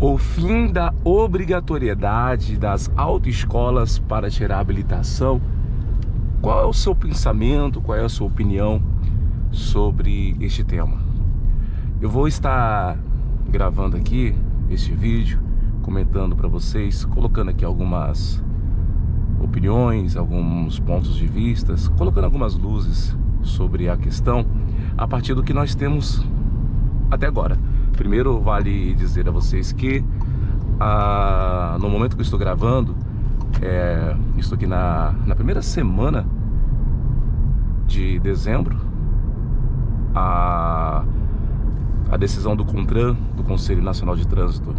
O fim da obrigatoriedade das autoescolas para tirar a habilitação. Qual é o seu pensamento, qual é a sua opinião sobre este tema? Eu vou estar gravando aqui este vídeo, comentando para vocês, colocando aqui algumas opiniões, alguns pontos de vista, colocando algumas luzes sobre a questão a partir do que nós temos até agora. Primeiro, vale dizer a vocês que no momento que eu estou gravando, estou aqui na primeira semana de dezembro. A decisão do CONTRAN, do Conselho Nacional de Trânsito,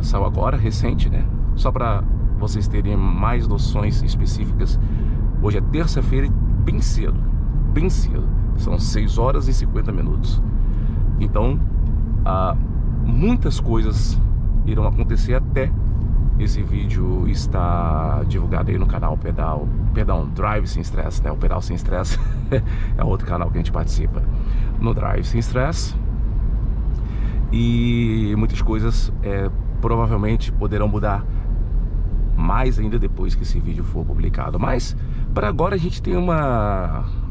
saiu agora, recente, né? Só para vocês terem mais noções específicas, hoje é terça-feira, bem cedo, são 6 horas e 50 minutos. Então, muitas coisas irão acontecer até esse vídeo estar divulgado aí no canal Drive Sem Stress, né? O Pedal Sem Stress é outro canal que a gente participa, no Drive Sem Stress. E muitas coisas provavelmente poderão mudar mais ainda depois que esse vídeo for publicado. Mas, para agora, a gente tem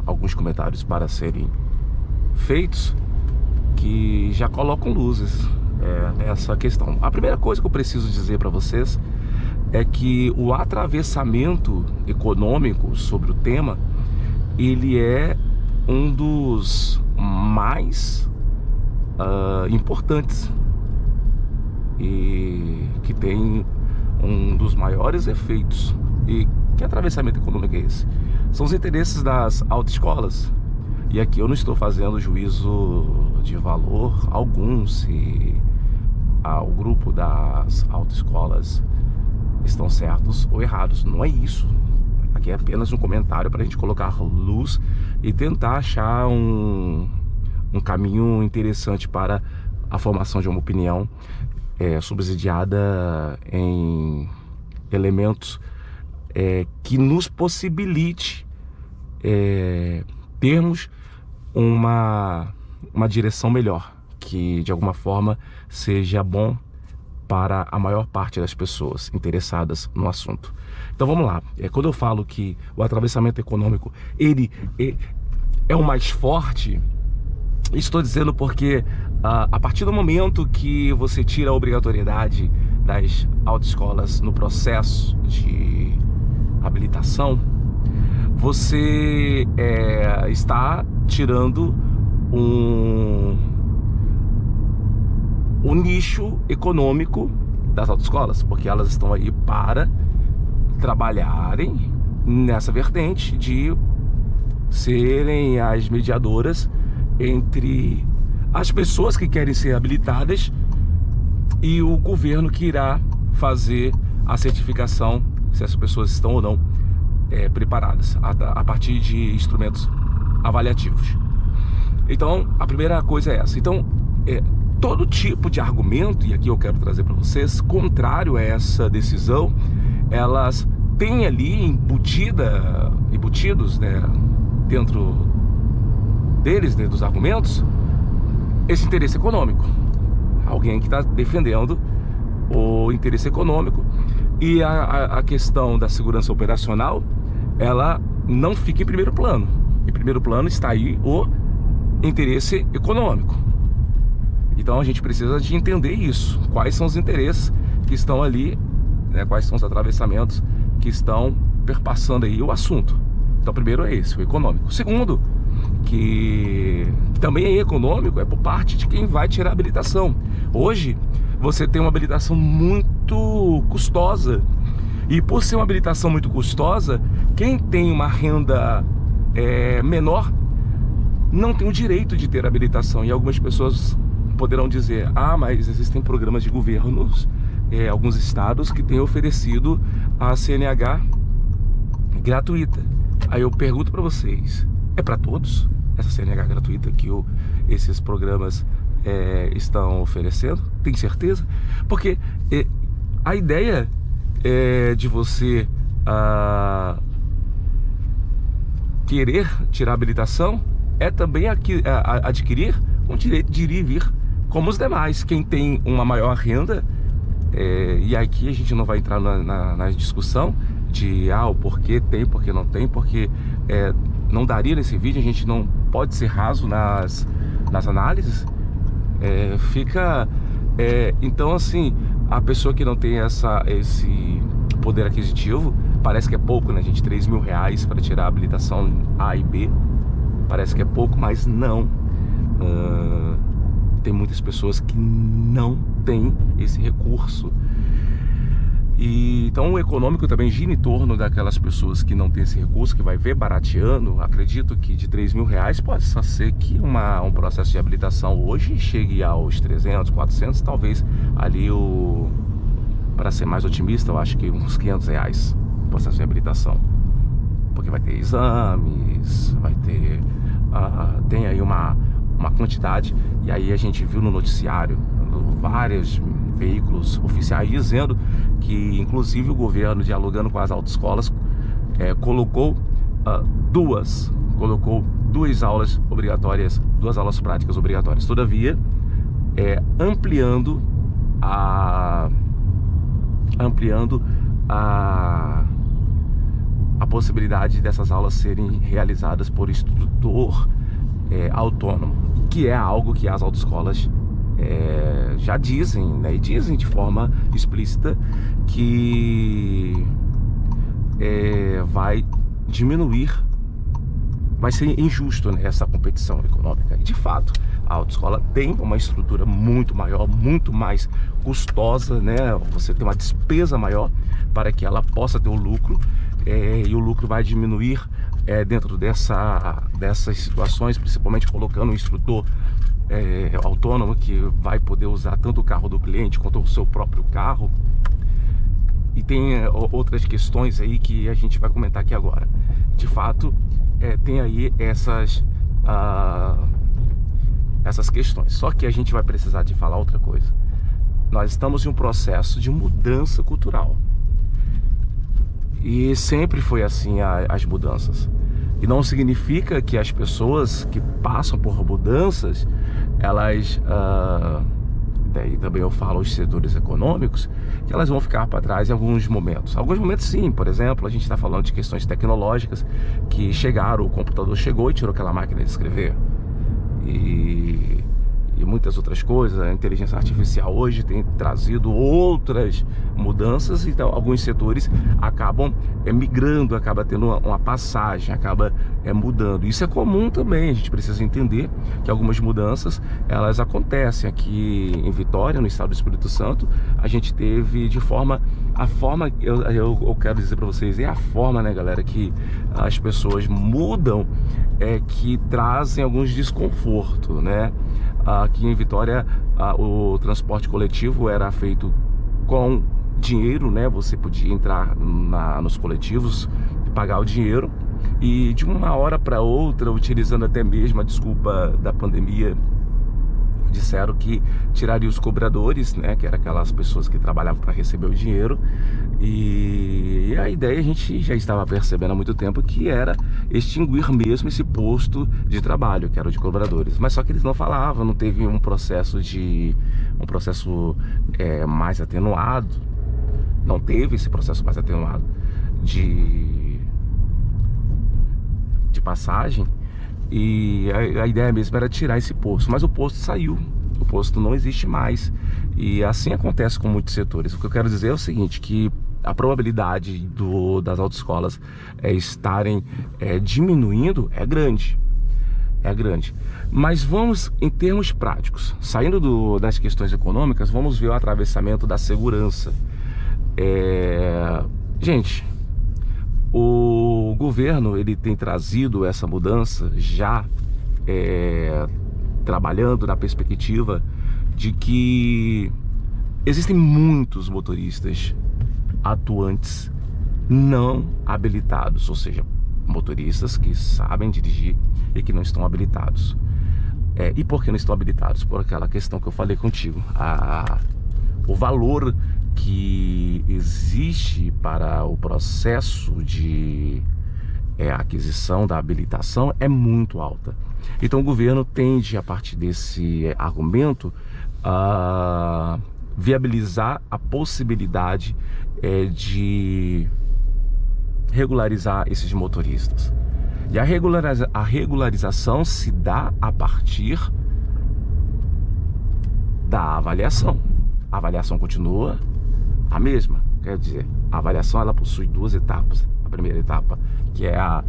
alguns comentários para serem feitos que já colocam luzes nessa questão. A primeira coisa que eu preciso dizer para vocês é que o atravessamento econômico sobre o tema, ele é um dos mais importantes e que tem um dos maiores efeitos. E que atravessamento econômico é esse? São os interesses das autoescolas. E aqui eu não estou fazendo juízo de valor algum se o grupo das autoescolas estão certos ou errados. Não é isso. Aqui é apenas um comentário para a gente colocar luz e tentar achar um caminho interessante para a formação de uma opinião subsidiada em elementos que nos possibilite termos uma direção melhor, que de alguma forma seja bom para a maior parte das pessoas interessadas no assunto. Então vamos lá. Quando eu falo que o atravessamento econômico ele é o mais forte, estou dizendo porque a partir do momento que você tira a obrigatoriedade das autoescolas no processo de habilitação, você está tirando um nicho econômico das autoescolas, porque elas estão aí para trabalharem nessa vertente de serem as mediadoras entre as pessoas que querem ser habilitadas e o governo que irá fazer a certificação se essas pessoas estão ou não preparadas a partir de instrumentos avaliativos. Então, a primeira coisa é essa. Então, todo tipo de argumento, e aqui eu quero trazer para vocês, contrário a essa decisão, elas têm ali embutidos, né, dentro deles, dentro dos argumentos, esse interesse econômico. Alguém que está defendendo o interesse econômico. E a questão da segurança operacional, ela não fica em primeiro plano. Em primeiro plano está aí o interesse econômico. Então a gente precisa de entender isso. Quais são os interesses que estão ali, né? Quais são os atravessamentos que estão perpassando aí o assunto. Então primeiro é esse, o econômico. Segundo, que também é econômico, é por parte de quem vai tirar a habilitação. Hoje você tem uma habilitação muito custosa, e por ser uma habilitação muito custosa, quem tem uma renda menor não tem o direito de ter habilitação. E algumas pessoas poderão dizer: mas existem programas de governos, alguns estados que têm oferecido a CNH gratuita. Aí eu pergunto para vocês, é para todos essa CNH gratuita que esses programas estão oferecendo? Tem certeza? Porque a ideia de você querer tirar a habilitação é também adquirir um direito de ir e vir como os demais. Quem tem uma maior renda, e aqui a gente não vai entrar na discussão de o porquê tem, porquê não tem, porque não daria nesse vídeo, a gente não pode ser raso nas análises. Então assim, a pessoa que não tem esse poder aquisitivo, parece que é pouco, né, gente? R$3.000 para tirar a habilitação A e B, parece que é pouco, mas não. Tem muitas pessoas que não têm esse recurso. E então o econômico também gira em torno daquelas pessoas que não têm esse recurso, que vai ver barateando. Acredito que de R$3.000 pode só ser que um processo de habilitação hoje chegue aos 300, 400, talvez ali para ser mais otimista, eu acho que uns R$500 o processo de habilitação, porque vai ter exames, vai ter tem aí uma quantidade. E aí a gente viu no noticiário vários veículos oficiais dizendo que inclusive o governo, dialogando com as autoescolas, colocou duas aulas obrigatórias, 2 aulas práticas obrigatórias. Todavia, ampliando a possibilidade dessas aulas serem realizadas por instrutor autônomo, que é algo que as autoescolas já dizem, né? E dizem de forma explícita que vai diminuir, vai ser injusto, né, essa competição econômica. E de fato, a autoescola tem uma estrutura muito maior, muito mais custosa, né? Você tem uma despesa maior para que ela possa ter o lucro, e o lucro vai diminuir dentro dessas situações, principalmente colocando um instrutor autônomo que vai poder usar tanto o carro do cliente quanto o seu próprio carro. E tem outras questões aí que a gente vai comentar aqui agora. De fato, tem aí essas questões. Só que a gente vai precisar de falar outra coisa. Nós estamos em um processo de mudança cultural. E sempre foi assim as mudanças. E não significa que as pessoas que passam por mudanças, elas, daí também eu falo os setores econômicos, que elas vão ficar para trás em alguns momentos. Alguns momentos sim, por exemplo, a gente está falando de questões tecnológicas que chegaram, o computador chegou e tirou aquela máquina de escrever. E muitas outras coisas. A inteligência artificial hoje tem trazido outras mudanças, então alguns setores acabam migrando, acaba tendo uma passagem, acaba mudando. Isso é comum também, a gente precisa entender que algumas mudanças, elas acontecem. Aqui em Vitória, no estado do Espírito Santo, a gente teve eu quero dizer para vocês, é a forma, né, galera, que as pessoas mudam, que trazem alguns desconfortos, né? Aqui em Vitória, o transporte coletivo era feito com dinheiro, né? Você podia entrar nos coletivos, pagar o dinheiro, e de uma hora para outra, utilizando até mesmo a desculpa da pandemia, disseram que tiraria os cobradores, né, que eram aquelas pessoas que trabalhavam para receber o dinheiro. E a ideia a gente já estava percebendo há muito tempo, que era extinguir mesmo esse posto de trabalho, que era o de cobradores. Mas só que eles não falavam, não teve um processo mais atenuado, não teve esse processo mais atenuado de passagem. E a ideia mesmo era tirar esse posto, mas o posto saiu, o posto não existe mais. E assim acontece com muitos setores. O que eu quero dizer é o seguinte, que a probabilidade das autoescolas estarem diminuindo é grande. Mas vamos, em termos práticos, saindo das questões econômicas, vamos ver o atravessamento da segurança. Gente, o governo, ele tem trazido essa mudança já trabalhando na perspectiva de que existem muitos motoristas atuantes não habilitados, ou seja, motoristas que sabem dirigir e que não estão habilitados. E por que não estão habilitados? Por aquela questão que eu falei contigo, o valor que existe para o processo de aquisição da habilitação é muito alta. Então o governo tende, a partir desse argumento, a viabilizar a possibilidade de regularizar esses motoristas. E a regularização se dá a partir da avaliação. A avaliação continua a mesma, quer dizer, a avaliação ela possui duas etapas. A primeira etapa, que é a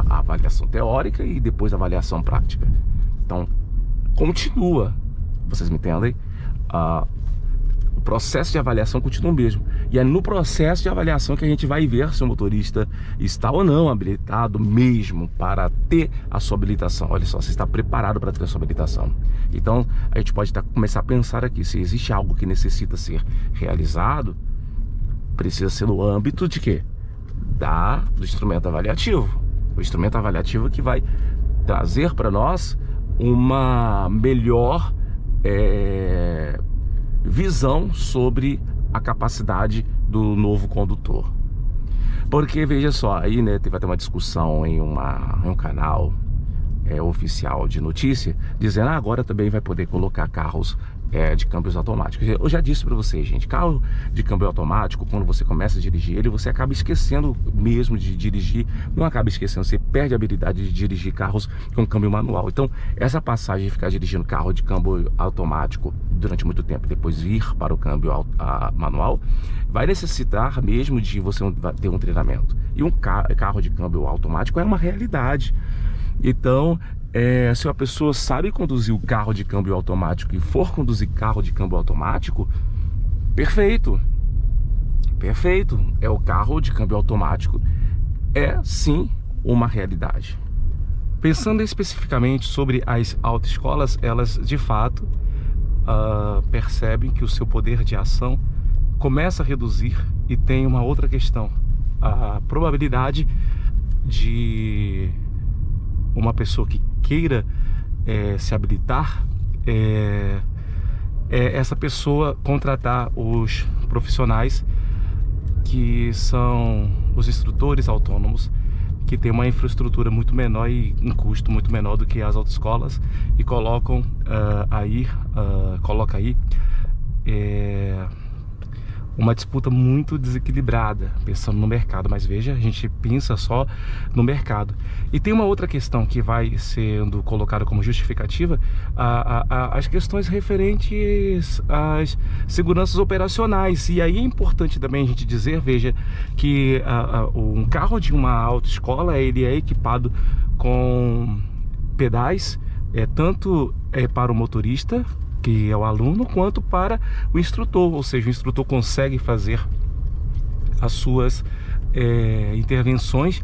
avaliação teórica, e depois a avaliação prática. Então, continua, vocês me entendem? O processo de avaliação continua o mesmo. E é no processo de avaliação que a gente vai ver se o motorista está ou não habilitado mesmo para ter a sua habilitação. Olha só, você está preparado para ter a sua habilitação. Então, a gente pode começar a pensar aqui, se existe algo que necessita ser realizado, precisa ser no âmbito de quê? Do instrumento avaliativo. O instrumento avaliativo que vai trazer para nós uma melhor visão sobre a capacidade do novo condutor. Porque, veja só, aí vai ter uma discussão em um canal oficial de notícia, dizendo agora também vai poder colocar carros de câmbios automáticos. Eu já disse para vocês, gente, carro de câmbio automático, quando você começa a dirigir ele, você acaba esquecendo mesmo de dirigir, não acaba esquecendo, você perde a habilidade de dirigir carros com câmbio manual. Então, essa passagem de ficar dirigindo carro de câmbio automático durante muito tempo, depois vir para o câmbio manual, vai necessitar mesmo de você ter um treinamento. E um carro de câmbio automático é uma realidade. Então, se uma pessoa sabe conduzir o carro de câmbio automático e for conduzir carro de câmbio automático, perfeito. Perfeito. O carro de câmbio automático é sim uma realidade. Pensando especificamente sobre as autoescolas, elas de fato percebem que o seu poder de ação começa a reduzir, e tem uma outra questão: a probabilidade de uma pessoa que queira se habilitar, essa pessoa contratar os profissionais que são os instrutores autônomos, que tem uma infraestrutura muito menor e um custo muito menor do que as autoescolas, e coloca aí uma disputa muito desequilibrada, pensando no mercado. Mas veja, a gente pensa só no mercado. E tem uma outra questão que vai sendo colocada como justificativa, as questões referentes às seguranças operacionais. E aí é importante também a gente dizer, veja, que um carro de uma autoescola, ele é equipado com pedais, tanto para o motorista, que é o aluno, quanto para o instrutor. Ou seja, o instrutor consegue fazer as suas intervenções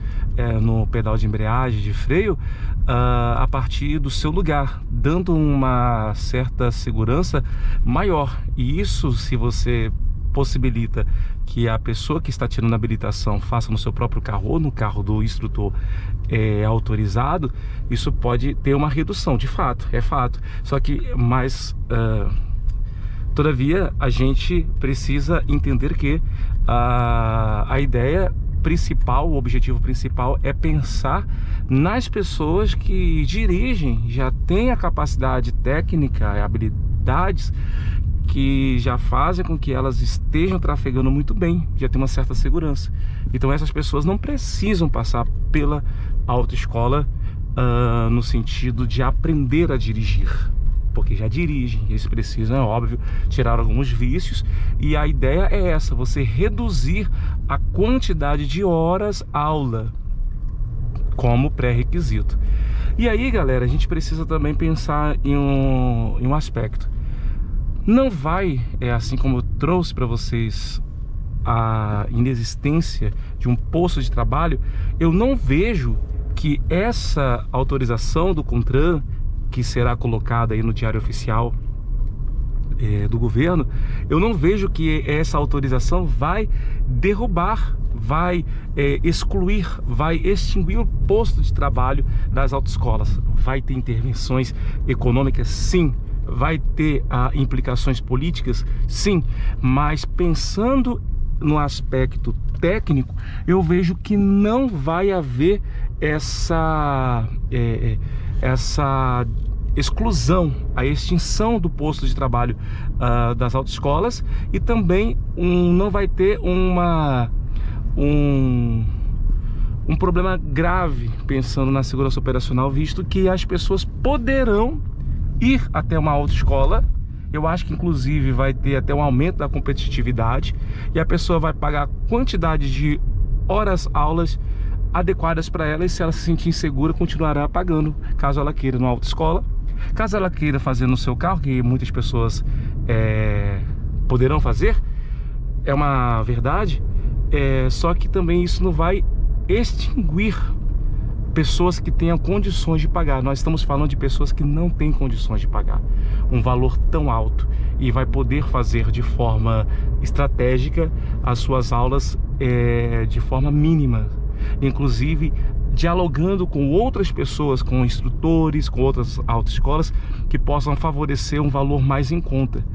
no pedal de embreagem, de freio, a partir do seu lugar, dando uma certa segurança maior. E isso, se você possibilita que a pessoa que está tirando a habilitação faça no seu próprio carro ou no carro do instrutor autorizado, isso pode ter uma redução, de fato, é fato. Só que, todavia, a gente precisa entender que a ideia principal, o objetivo principal é pensar nas pessoas que dirigem, já têm a capacidade técnica e habilidades que já fazem com que elas estejam trafegando muito bem, já tem uma certa segurança. Então essas pessoas não precisam passar pela autoescola no sentido de aprender a dirigir, porque já dirigem. Eles precisam, é óbvio, tirar alguns vícios, e a ideia é essa: você reduzir a quantidade de horas aula como pré-requisito. E aí, galera, a gente precisa também pensar em um aspecto. Não vai, assim como eu trouxe para vocês a inexistência de um posto de trabalho, eu não vejo que essa autorização do CONTRAN, que será colocada aí no Diário Oficial do governo, eu não vejo que essa autorização vai derrubar, vai excluir, vai extinguir o posto de trabalho das autoescolas. Vai ter intervenções econômicas, sim. Vai ter implicações políticas, sim. Mas pensando no aspecto técnico, eu vejo que não vai haver essa exclusão, a extinção do posto de trabalho das autoescolas, e também não vai ter um problema grave pensando na segurança operacional, visto que as pessoas poderão ir até uma autoescola. Eu acho que inclusive vai ter até um aumento da competitividade, e a pessoa vai pagar a quantidade de aulas adequadas para ela, e se ela se sentir insegura, continuará pagando, caso ela queira numa autoescola. Caso ela queira fazer no seu carro, que muitas pessoas poderão fazer, é uma verdade, só que também isso não vai extinguir pessoas que tenham condições de pagar. Nós estamos falando de pessoas que não têm condições de pagar um valor tão alto, e vai poder fazer de forma estratégica as suas aulas de forma mínima, inclusive dialogando com outras pessoas, com instrutores, com outras autoescolas que possam favorecer um valor mais em conta.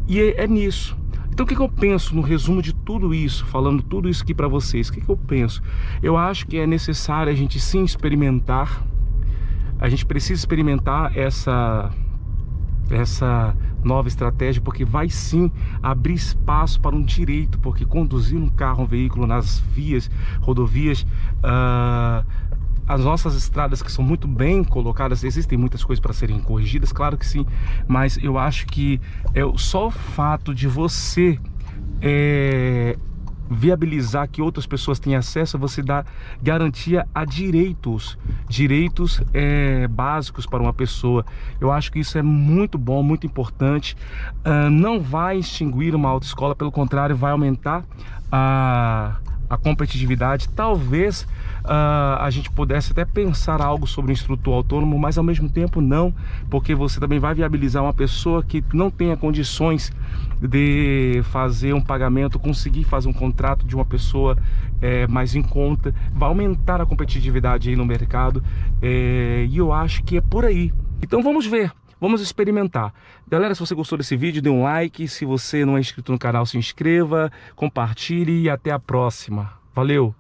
E é nisso. Então o que eu penso no resumo de tudo isso, falando tudo isso aqui para vocês? O que eu penso? Eu acho que é necessário a gente sim experimentar. A gente precisa experimentar essa nova estratégia, porque vai sim abrir espaço para um direito, porque conduzir um carro, um veículo nas vias, rodovias, as nossas estradas, que são muito bem colocadas, existem muitas coisas para serem corrigidas, claro que sim, mas eu acho que só o fato de você viabilizar que outras pessoas tenham acesso, você dá garantia a direitos básicos para uma pessoa. Eu acho que isso é muito bom, muito importante. Não vai extinguir uma autoescola, pelo contrário, vai aumentar a competitividade. Talvez a gente pudesse até pensar algo sobre o instrutor autônomo, mas ao mesmo tempo não, porque você também vai viabilizar uma pessoa que não tenha condições de fazer um pagamento, conseguir fazer um contrato de uma pessoa mais em conta. Vai aumentar a competitividade aí no mercado, e eu acho que é por aí. Então vamos ver, vamos experimentar. Galera, se você gostou desse vídeo, dê um like. Se você não é inscrito no canal, se inscreva, compartilhe, e até a próxima. Valeu!